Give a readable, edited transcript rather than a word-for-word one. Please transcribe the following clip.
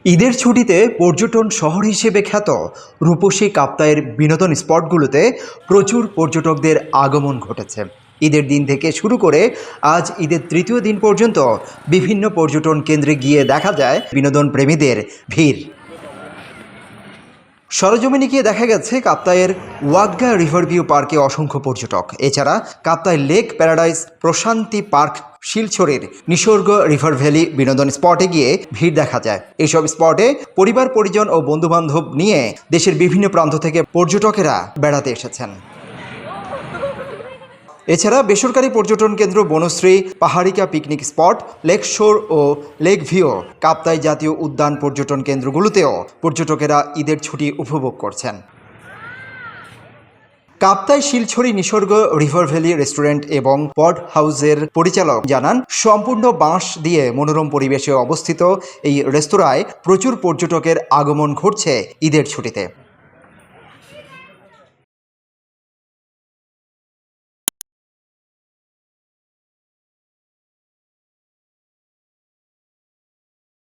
ঈদের ছুটিতে পর্যটন শহর হিসেবে খ্যাত রূপসী কাপ্তাইয়ের বিনোদন স্পটগুলোতে প্রচুর পর্যটকদের আগমন ঘটেছে। ঈদের দিন থেকে শুরু করে আজ ঈদের তৃতীয় দিন পর্যন্ত বিভিন্ন পর্যটন কেন্দ্রে গিয়ে দেখা যায় বিনোদন প্রেমীদের ভিড়। সরেজমিনে গিয়ে দেখা গেছে কাপ্তাইয়ের ওয়াঘা রিভারভিউ পার্কে অসংখ্য পর্যটক। এছাড়া কাপ্তাই লেক প্যারাডাইস, প্রশান্তি পার্ক, শিলচরের নিসর্গ রিভার ভ্যালি বিনোদন স্পটে গিয়ে ভিড় দেখা যায়। এইসব স্পটে পরিবার পরিজন ও বন্ধুবান্ধব নিয়ে দেশের বিভিন্ন প্রান্ত থেকে পর্যটকেরা বেড়াতে এসেছেন। এছাড়া বেসরকারি পর্যটন কেন্দ্র Bonoshree, Paharika picnic spot, lake shore ও লেক ভিউ, কাপ্তাই জাতীয় উদ্যান পর্যটন কেন্দ্রগুলোতেও পর্যটকেরা ঈদের ছুটি উপভোগ করছেন। কাপ্তাই শিলছড়ি নিসর্গ রিভার ভ্যালি রেস্টুরেন্ট এবং পড হাউসের পরিচালক জানান, সম্পূর্ণ বাঁশ দিয়ে মনোরম পরিবেশে অবস্থিত এই রেস্তোরাঁয় প্রচুর পর্যটকের আগমন ঘটছে ঈদের ছুটিতে।